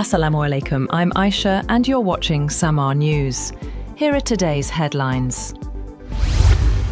Assalamu alaikum, I'm Aisha and you're watching Samaa News. Here are today's headlines.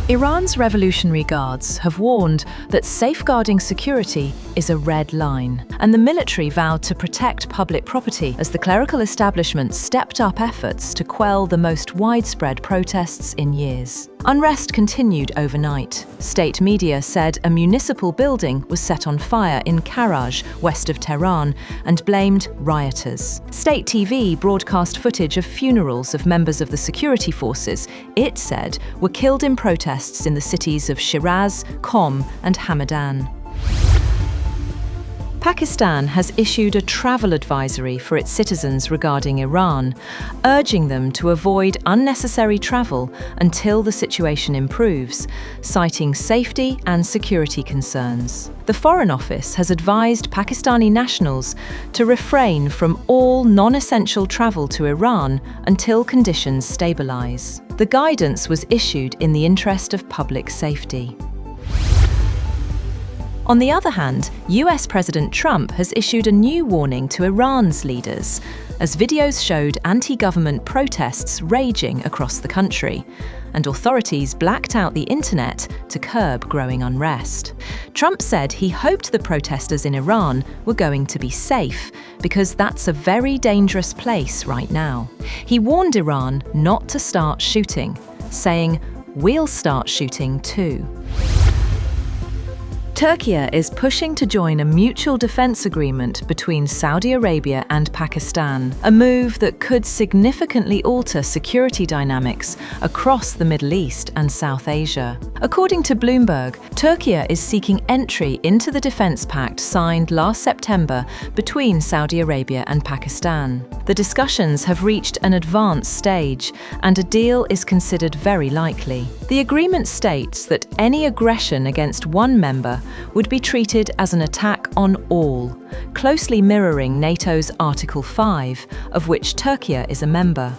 Iran's Revolutionary Guards have warned that safeguarding security is a red line, and the military vowed to protect public property as the clerical establishment stepped up efforts to quell the most widespread protests in years. Unrest continued overnight. State media said a municipal building was set on fire in Karaj, west of Tehran, and blamed rioters. State TV broadcast footage of funerals of members of the security forces it said were killed in protests in the cities of Shiraz, Qom and Hamedan. Pakistan has issued a travel advisory for its citizens regarding Iran, urging them to avoid unnecessary travel until the situation improves, citing safety and security concerns. The Foreign Office has advised Pakistani nationals to refrain from all non-essential travel to Iran until conditions stabilize. The guidance was issued in the interest of public safety. On the other hand, US President Trump has issued a new warning to Iran's leaders, as videos showed anti-government protests raging across the country, and authorities blacked out the internet to curb growing unrest. Trump said he hoped the protesters in Iran were going to be safe, because that's a very dangerous place right now. He warned Iran not to start shooting, saying, "We'll start shooting too." Turkey is pushing to join a mutual defense agreement between Saudi Arabia and Pakistan, a move that could significantly alter security dynamics across the Middle East and South Asia. According to Bloomberg, Turkey is seeking entry into the defense pact signed last September between Saudi Arabia and Pakistan. The discussions have reached an advanced stage, and a deal is considered very likely. The agreement states that any aggression against one member would be treated as an attack on all, closely mirroring NATO's Article 5, of which Turkey is a member.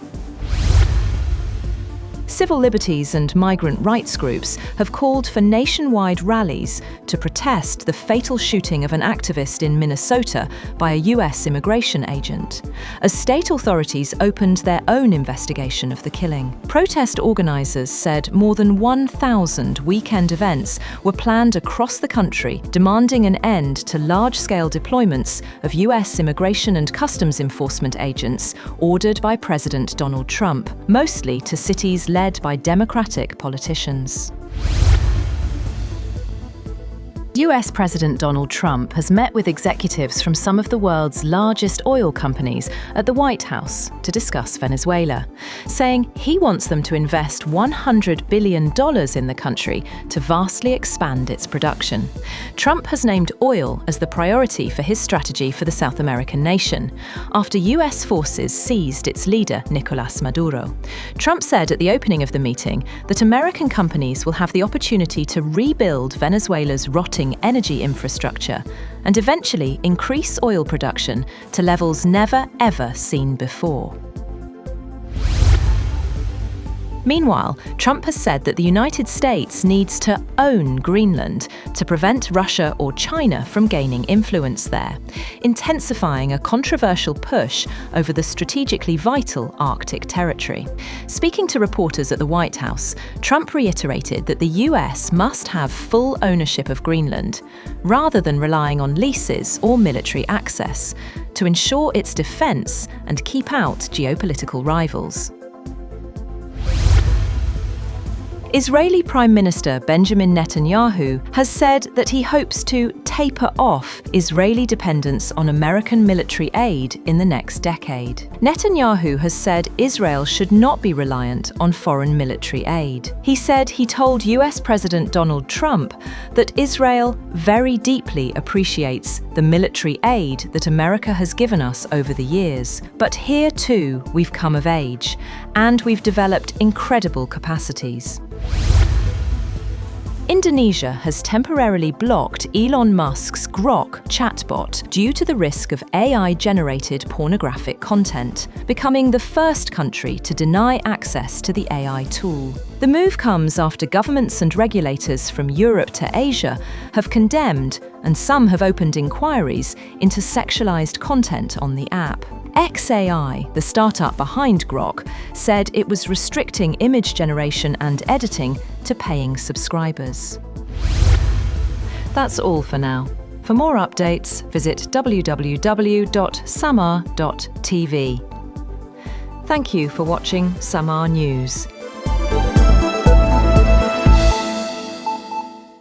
Civil liberties and migrant rights groups have called for nationwide rallies to protest the fatal shooting of an activist in Minnesota by a US immigration agent, as state authorities opened their own investigation of the killing. Protest organizers said more than 1,000 weekend events were planned across the country, demanding an end to large-scale deployments of US immigration and customs enforcement agents ordered by President Donald Trump, mostly to cities led by Democratic politicians. US President Donald Trump has met with executives from some of the world's largest oil companies at the White House to discuss Venezuela, saying he wants them to invest $100 billion in the country to vastly expand its production. Trump has named oil as the priority for his strategy for the South American nation, after US forces seized its leader, Nicolás Maduro. Trump said at the opening of the meeting that American companies will have the opportunity to rebuild Venezuela's rotting energy infrastructure and eventually increase oil production to levels never ever seen before. Meanwhile, Trump has said that the United States needs to own Greenland to prevent Russia or China from gaining influence there, intensifying a controversial push over the strategically vital Arctic territory. Speaking to reporters at the White House, Trump reiterated that the US must have full ownership of Greenland, rather than relying on leases or military access, to ensure its defense and keep out geopolitical rivals. Israeli Prime Minister Benjamin Netanyahu has said that he hopes to taper off Israeli dependence on American military aid in the next decade. Netanyahu has said Israel should not be reliant on foreign military aid. He said he told US President Donald Trump that Israel very deeply appreciates the military aid that America has given us over the years. But here too, we've come of age, and we've developed incredible capacities. Indonesia has temporarily blocked Elon Musk's Grok chatbot due to the risk of AI-generated pornographic content, becoming the first country to deny access to the AI tool. The move comes after governments and regulators from Europe to Asia have condemned, and some have opened inquiries into sexualized content on the app. XAI, the startup behind Grok, said it was restricting image generation and editing to paying subscribers. That's all for now. For more updates, visit www.samaa.tv. Thank you for watching Samaa News.